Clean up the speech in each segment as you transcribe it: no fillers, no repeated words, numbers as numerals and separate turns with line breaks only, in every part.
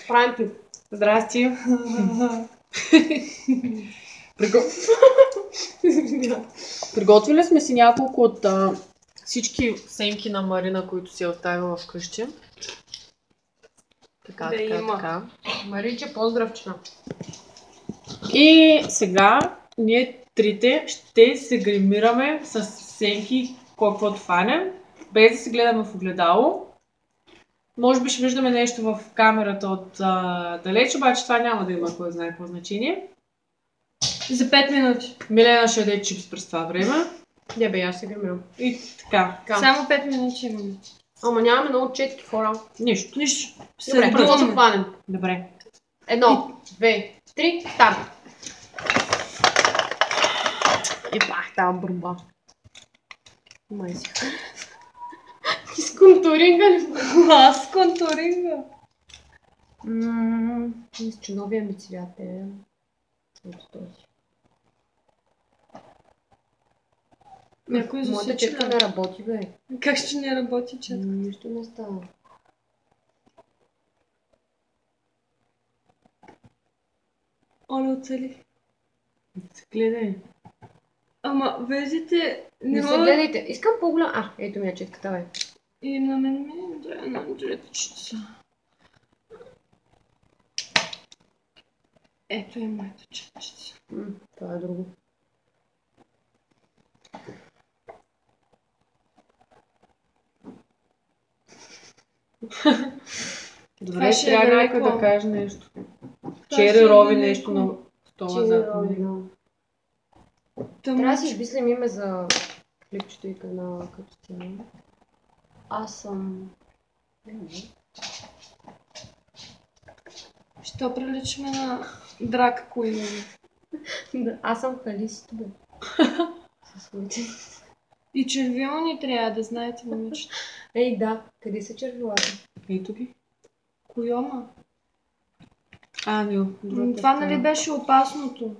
Правим пив.
Здрасти. Приготвили сме си няколко от всички семки на Марина, които си е оставила вкъщи. Така.
Мариче, поздравчина.
И сега ние трите ще се гримираме с семки, каквото фанем, без да се гледаме в огледало. Може би ще виждаме нещо в камерата от далеч, обаче това няма да има кой знае какво значение.
За 5 минути.
Милена ще яде чипс през това време.
Не бе, аз се гримирам.
И така.
Само 5 минути имаме.
Ама нямаме много четки хора.
Нищо.
Добре, да се хванем.
Добре.
1, 2, 3, старт! И пах, тази борба. Май си. Ти с контуринга ли?
Аз контуринга.
Мисля, че новия ми цвят е от този.
Някой
Моята
засича
четка
ли?
не работи, бе.
Как ще не работи четка?
Нищо не става.
Оля оцели.
Гледай.
Ама, виждате,
Не се
мога...
гледайте. Искам по-голям. Ето ми е четката, бе.
И на мен ми е една четчица. Ето е моята четчица.
Това е друго.
Добре,
ще е
трябва
далеко.
някой да каже нещо.
ще е
Чери рови
далеко.
нещо на стола зад него.
Трябва да си измислим име за клипчето и канала като цяло. Аз съм...
Що приличаме на драг Куин.
Аз съм Халисто, бе. Със своите.
И червилни трябва да знаете, момичета.
Ей, да. Къде са червилата?
Ето ги.
Койома.
Не,
Това нали беше опасното?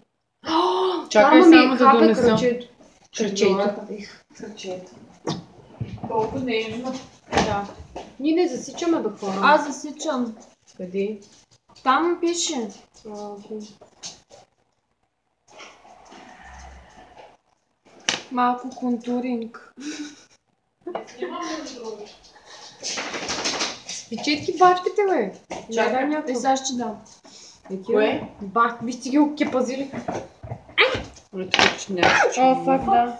Чакай
Мама ми
само да
хапе
донеса.
кръчето.
Кръчето. Колко нежно. Да.
Ние не засичаме бе хора.
Аз засичам.
Къде?
Там пише. Малко контуринг.
Спичетки бачките, бе.
Чакай,
Не дай
И сега ще дам.
Кое?
Бах, вижте ги окепазили.
О, фак, да.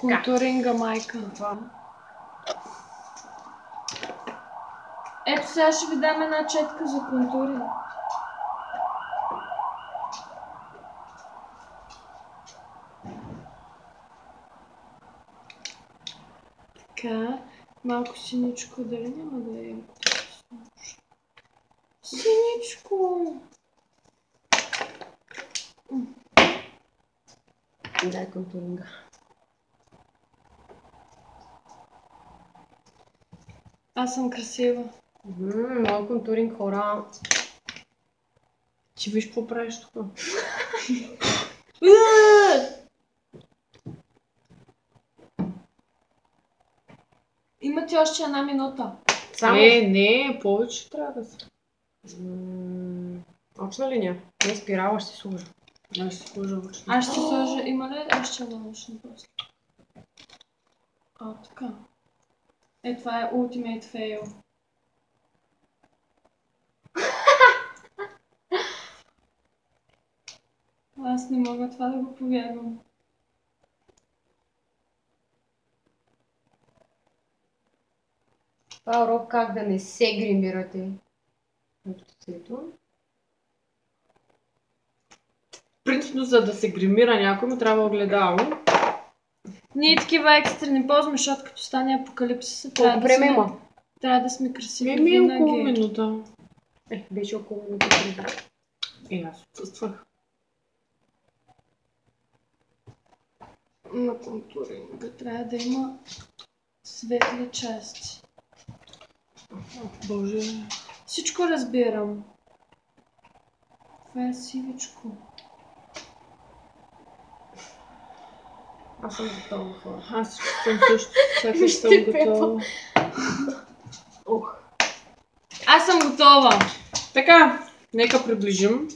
Контуринга, майка. Ето сега ще ви дам една четка за контуринг. Така, малко синичко, дали няма да е? Синичко!
Дай контуринга.
Аз съм красива.
Моят контуринг, хора.
Ти виж какво правиш тук.
Имате още една минута.
Само...
Не, повече трябва да се.
Очна линия. Не, спирала ще служа.
Аз ще сложа очна.
Аз ще сложа, има ли още една научна после? Така. Това е Ultimate Fail. Аз не мога това да го повярвам.
Това е урок как да не се гримирате.
Принципно, за да се гримира някой, му трябва огледало.
Ние такива екстри не ползваме, защото като стане апокалипсиса,
Колко време има?
трябва да сме красиви
Ми е около
винаги.
минута.
Беше около минута преди.
Аз отсъствах.
На контуринга трябва да има светли части.
Боже.
Всичко разбирам. Това е сивичко.
Аз съм готова, хора.
Аз съм също. Чакай, съм готова.
Аз съм готова.
Така, нека приближим.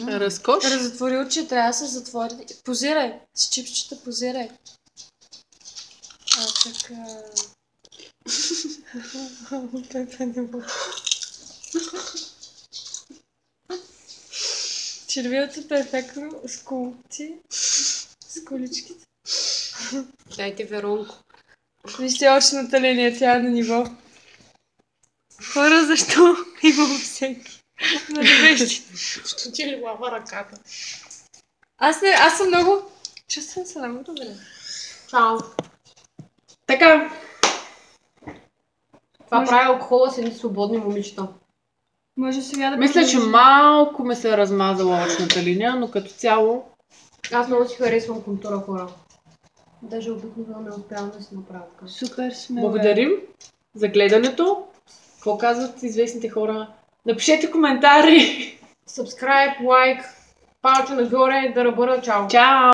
Разкош.
Разотвори очи, трябва да се затвори. Позирай. С чипчета позирай. Така. Пепе не може. Червилото перфектно с колци. С количките.
Дайте Веронко.
Вижте очната линия, тя е на ниво. Хора, защо имам всеки? На невещи.
Що ти ли лава ръката?
Аз съм много... Чувствам се много добре.
Чао.
Така.
Това прави алкохола с едни свободни момичета.
Може сега да
Мисля, че малко ме се е размазала очната линия, но като цяло...
Аз много си харесвам контура, хора. Даже обикновено не успявам да си направя така.
Супер сме.
Благодарим за гледането. Какво казват известните хора? Напишете коментари.
Subscribe, лайк, палче нагоре, да ръбъра, чао.
Чао!